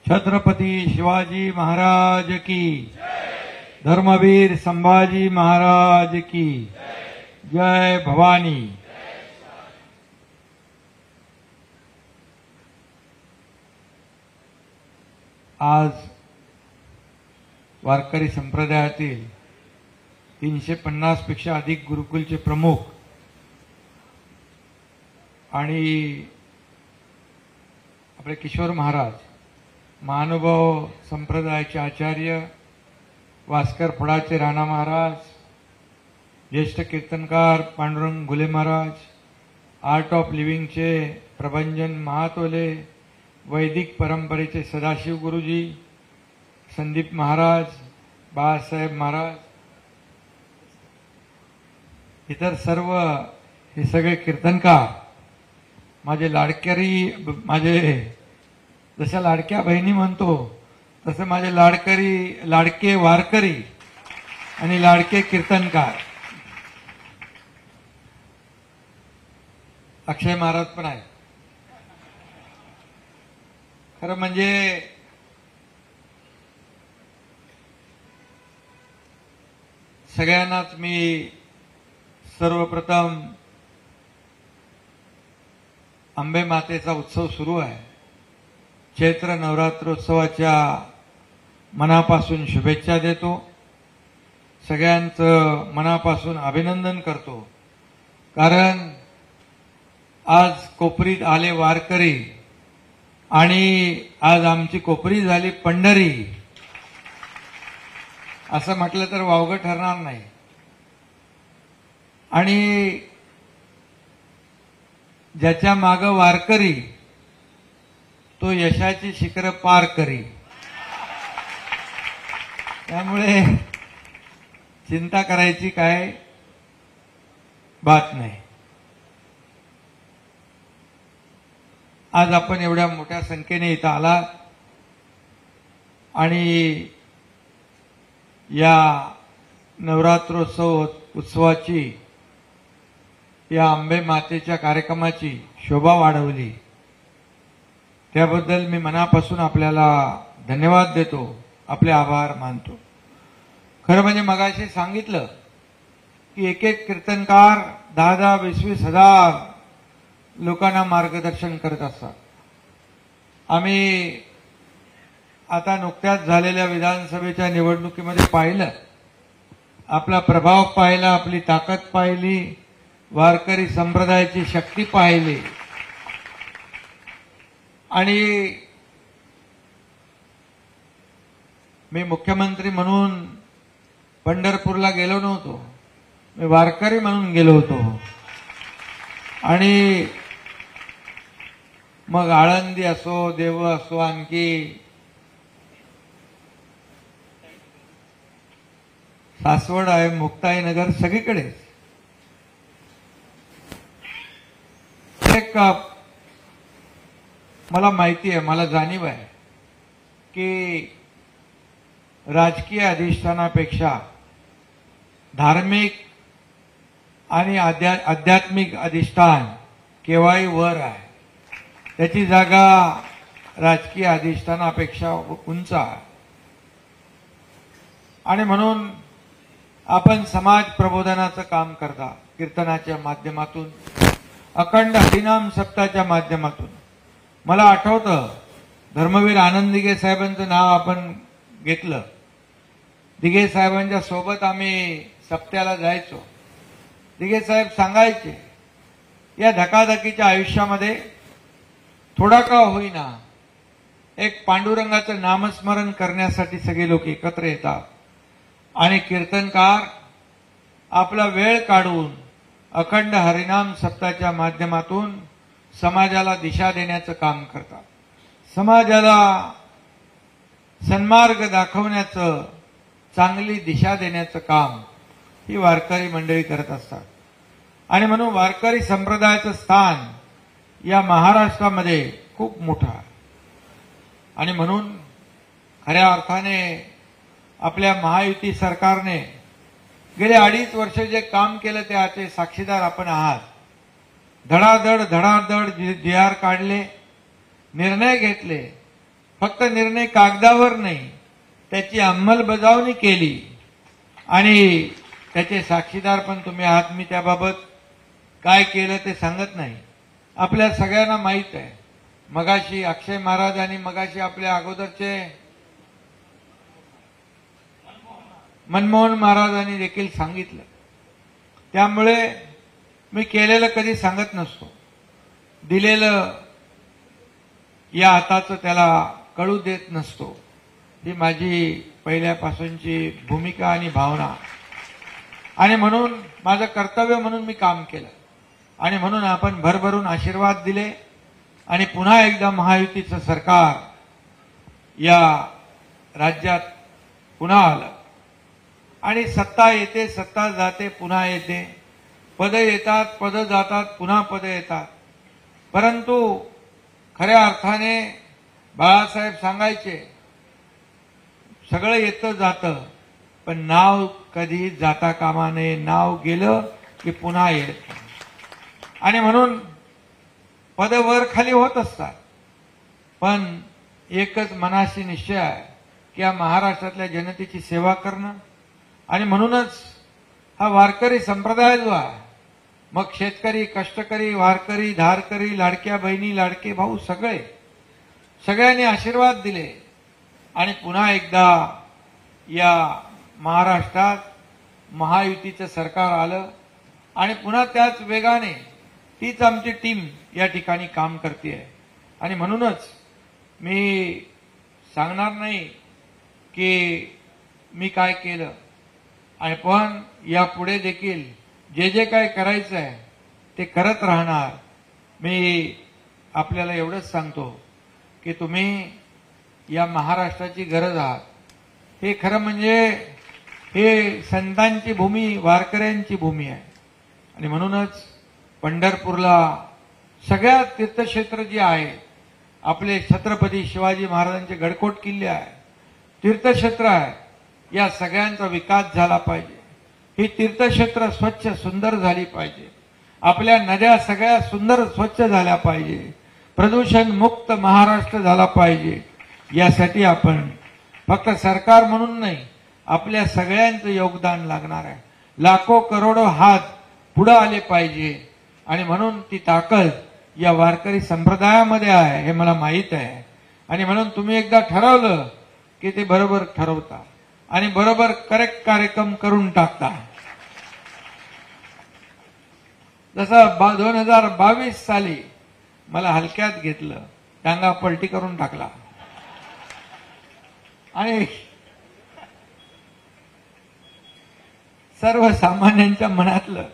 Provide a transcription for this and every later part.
छत्रपती शिवाजी महाराज की, धर्मवीर संभाजी महाराज की जय भवानी। आज वारकरी संप्रदायातील 350 पेक्षा अधिक गुरुकुलचे प्रमुख आणि आपले किशोर महाराज, महानुभाव संप्रदायाचे आचार्य, वास्कर फडाचे राणा महाराज, ज्येष्ठ कीर्तनकार पांडुरंग घुले महाराज, आर्ट ऑफ लिव्हिंगचे प्रभंजन महातोले, वैदिक परंपरेचे सदाशिव गुरुजी, संदीप महाराज, बाळासाहेब महाराज, इतर सर्व हे सगळे कीर्तनकार, माझे लाडकरी, माझे जशा लाडक्या बहिणी म्हणतो तसे माझे लाडके वारकरी आणि लाडके कीर्तनकार, अक्षय महाराज पण आहे। खरं म्हणजे सगळ्यांनाच मी सर्वप्रथम अंबे मातेचा उत्सव सुरू आहे, चैत्र नवरात्रोत्सवाच्या मनापासून शुभेच्छा देतो, सगळ्यांचं मनापासून अभिनंदन करतो। कारण आज कोपरीत आले वारकरी आणि आज आमची कोपरी झाली पंढरी, असं म्हटलं तर वावगं ठरणार नाही। आणि ज्याच्या मागं वारकरी तो यशाची शिखरं पार करी, त्यामुळे चिंता करायची काय बात नाही। आज आपण एवढ्या मोठ्या संख्येने इथं आलात आणि या नवरात्रोत्सव उत्सवाची, या अंबे मातेच्या कार्यक्रमाची शोभा वाढवली, त्याबद्दल मी मनापासून आपल्याला धन्यवाद देतो, आपले आभार मानतो। खरं म्हणजे मगाशी सांगितलं की एक एक कीर्तनकार 10,000 20,000 हजार लोकांना मार्गदर्शन करत असतात। आम्ही आता नुकत्याच झालेल्या विधानसभेच्या निवडणुकीमध्ये पाहिलं, आपला प्रभाव पाहिला, आपली ताकद पाहिली, वारकरी संप्रदायाची शक्ती पाहिली। आणि मी मुख्यमंत्री म्हणून पंढरपूरला गेलो नव्हतो, मी वारकरी म्हणून गेलो होतो। आणि मग आळंदी असो, देव असो, आणखी सासवड आहे, मुक्ताईनगर, सगळीकडे एक मला माहिती आहे, मला जाणीव आहे की राजकीय अधिष्ठानापेक्षा धार्मिक आणि आध्यात्मिक अधिष्ठान केव्हाही वर आहे, त्याची जागा राजकीय अधिष्ठानापेक्षा उंच आहे। आणि म्हणून आपण समाज प्रबोधनाचं काम करता, कीर्तनाच्या माध्यमातून, अखंड हरिनाम सप्ताहाच्या माध्यमातून। मला आठवतं धर्मवीर आनंद दिघे साहेबांचं नाव आपण घेतलं, दिघे साहेबांच्या सोबत आम्ही सप्त्याला जायचो। दिघे साहेब सांगायचे, या धकाधकीच्या आयुष्यामध्ये थोडा का होईना एक पांडुरंगाचं नामस्मरण करण्यासाठी सगळे लोक एकत्र येतात आणि कीर्तनकार आपला वेळ काढून अखंड हरिनाम सप्ताहाच्या माध्यमातून समाजाला दिशा देण्याचं काम करतात, समाजाला सन्मार्ग दाखवण्याचं, चांगली दिशा देण्याचं काम ही वारकरी मंडळी करत असतात। आणि म्हणून वारकरी संप्रदायाचं स्थान या महाराष्ट्रामध्ये खूप मोठं आहे। आणि म्हणून खऱ्या अर्थाने आपल्या महायुती सरकारने गेले 2.5 वर्ष जे काम केलं त्याचे साक्षीदार आपण आहात। धडाधड जी आर काढले, निर्णय घेतले फक्त निर्णय कागदावर नाही, त्याची अंमलबजावणी केली आणि त्याचे साक्षीदार पण तुम्ही आहात. मी त्याबाबत काय केलं ते सांगत नाही. आपल्या सगळ्यांना माहित आहे. मगाशी अक्षय महाराज आणि मगाशी आपल्या अगोदरचे मनमोहन महाराजांनी देखील सांगितलं. त्यामुळे मी केलेलं कधी सांगत नसतो. दिलेलं या हाताचं त्याला कळू देत नसतो. ही माझी पहिल्यापासूनची भूमिका आणि भावना. आणि म्हणून माझं कर्तव्य म्हणून मी काम केलं. आणि म्हणून आपण भरभरून आशीर्वाद दिले आणि पुन्हा एकदा महायुतीचं सरकार या राज्यात पुन्हा आलं. आणि सत्ता येते, सत्ता जाते, पुन्हा येते. पद येतात, पद जातात, पुन्हा पद येतात. परंतु खऱ्या अर्थाने बाळासाहेब सांगायचे, सगळं येतं जातं, पण नाव कधी जाता कामा नये. नाव गेलं की पुन्हा येत. आणि म्हणून पद वर खाली होत असतात, पण एकच मनाशी निश्चय आहे की या महाराष्ट्रातल्या जनतेची सेवा करणं. आणि म्हणूनच हा वारकरी संप्रदाय जो आहे, मग शेतकरी, कष्टकरी, वारकरी, धारकरी, लाडक्या बहिणी, लाडके भाऊ, सगळ्यांनी आशीर्वाद दिले. आणि पुन्हा एकदा या महाराष्ट्रात महायुतीचं सरकार आलं. आणि पुन्हा त्याच वेगाने तीच आमची टीम या ठिकाणी काम करते. आणि म्हणूनच मी सांगणार नाही की मी काय केलं. आणि पण यापुढे देखील जे जे काय करायचं आहे ते करत राहणार. मी आपल्याला एवढंच सांगतो की तुम्ही या महाराष्ट्राची गरज आहात. हे खरं म्हणजे हे संतांची भूमी, वारकऱ्यांची भूमी आहे. आणि म्हणूनच पंढरपूरला सगळ्यात तीर्थक्षेत्र जे आहे, आपले छत्रपती शिवाजी महाराजांचे गडकोट किल्ले आहे, तीर्थक्षेत्र आहे. या सगळ्यांचा विकास झाला पाहिजे. ही तीर्थक्षेत्र स्वच्छ सुंदर झाली पाहिजे. आपल्या नद्या सगळ्या सुंदर स्वच्छ झाल्या पाहिजे. प्रदूषण मुक्त महाराष्ट्र झाला पाहिजे. यासाठी आपण फक्त सरकार म्हणून नाही, आपल्या सगळ्यांचं योगदान लागणार आहे. लाखो करोडो हात पुढे आले पाहिजे. आणि म्हणून ती ताकद या वारकरी संप्रदायामध्ये आहे, हे मला माहीत आहे. आणि म्हणून तुम्ही एकदा ठरवलं की ते बरोबर ठरवता आणि बरोबर करेक्ट कार्यक्रम करून टाकता. जसं 2022 साली मला हलक्यात घेतलं, टांगा पलटी करून टाकला आणि सर्वसामान्यांच्या मनातलं,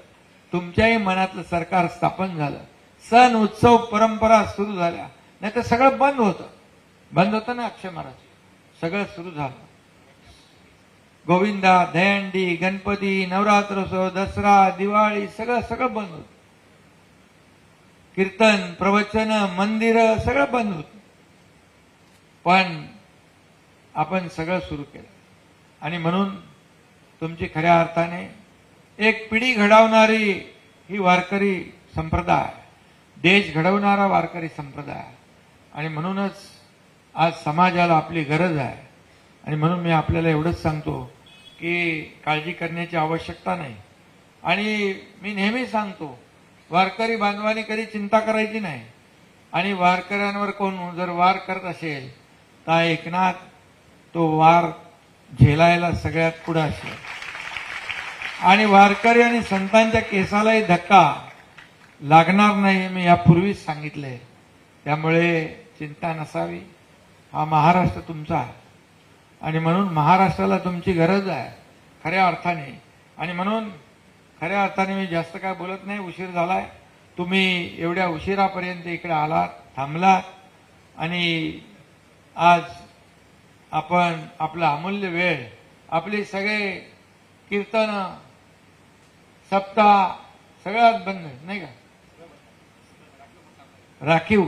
तुमच्याही मनातलं सरकार स्थापन झालं. सण उत्सव परंपरा सुरू झाल्या. नाही तर सगळं बंद होतं ना. अक्षय महाराज, सगळं सुरू झालं. गोविंदा, दहीहंडी, गणपती, नवरात्रोत्सव, दसरा, दिवाळी सगळं बंद होतं. कीर्तन, प्रवचन, मंदिर सगळं बंद होतं. पण आपण सगळं सुरू केलं. आणि म्हणून तुमची खऱ्या अर्थाने एक पिढी घडवणारी ही वारकरी संप्रदाय, देश घडवणारा वारकरी संप्रदाय. आणि म्हणूनच आज समाजाला आपली गरज आहे. आणि म्हणून मी आपल्याला एवढंच सांगतो की काळजी करण्याची आवश्यकता नाही. आणि मी नेहमी सांगतो, वारकरी बांधवांनी कधी चिंता करायची नाही. आणि वारकऱ्यांवर कोण जर वार करत असेल तर एकनाथ तो वार झेलायला सगळ्यात पुढे असेल. आणि वारकरी आणि संतांच्या केसालाही धक्का लागणार नाही, मी यापूर्वीच सांगितले. त्यामुळे चिंता नसावी. हा महाराष्ट्र तुमचा आहे. आणि म्हणून महाराष्ट्राला तुमची गरज आहे खऱ्या अर्थाने. आणि म्हणून खऱ्या अर्थाने मी जास्त काय बोलत नाही. उशीर झालाय. तुम्ही एवढ्या उशिरापर्यंत इकडे आलात, थांबलात. आणि आज आपण आपला अमूल्य वेळ, आपले सगळे कीर्तन, सप्ताह सगळ्यात बंद नाही का, राखीव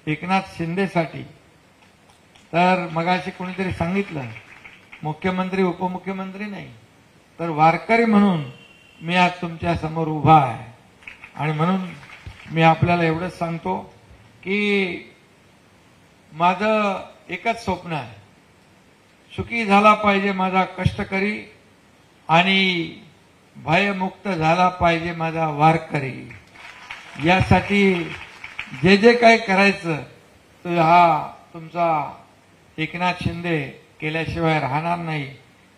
एकनाथ शिंदेसाठी. तर मगाशी कोणीतरी सांगितलं, मुख्यमंत्री उपमुख्यमंत्री नाही, तर वारकरी म्हणून मी आज तुमच्या समोर उभा आहे. आणि म्हणून मी आपल्याला एवढंच सांगतो की माझं एकच स्वप्न आहे, सुखी झाला पाहिजे माझा कष्टकरी आणि भयमुक्त झाला पाहिजे माझा वारकरी. यासाठी जे जे काही करायचं तो हा तुमचा एकनाथ शिंदे केल्याशिवाय राहणार नाही,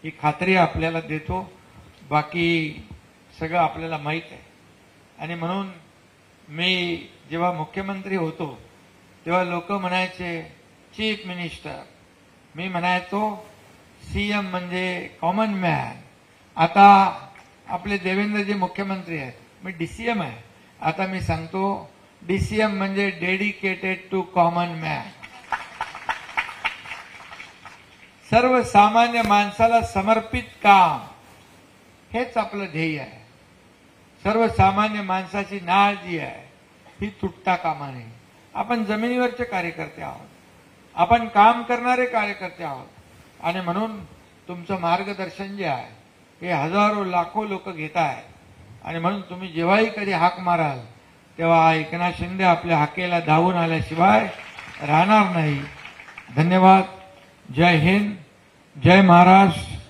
ही खात्री आपल्याला देतो. बाकी सगळं आपल्याला माहीत आहे. आणि म्हणून मी जेव्हा मुख्यमंत्री होतो तेव्हा लोक म्हणायचे चीफ मिनिस्टर, मी म्हणायचो सीएम म्हणजे कॉमन मॅन. आता आपले देवेंद्रजी मुख्यमंत्री आहेत, मी डीसीएम आहे. आता मी सांगतो डीसीएम म्हणजे डेडिकेटेड टू कॉमन मॅन. सर्वसामान्य माणसाला समर्पित काम हेच आपलं ध्येय आहे. सर्वसामान्य माणसाची नाळ जी आहे ही तुटता कामा नये. आपण जमिनीवरचे कार्यकर्ते आहोत, आपण काम करणारे कार्यकर्ते आहोत. आणि म्हणून तुमचं मार्गदर्शन जे आहे हे हजारो लाखो लोक घेत आहेत. आणि म्हणून तुम्ही जेव्हाही कधी हाक माराल तेव्हा एकनाथ शिंदे आपल्या हाकेला धावून आल्याशिवाय राहणार नाही. धन्यवाद. जय हिंद, जय महाराष्ट्र.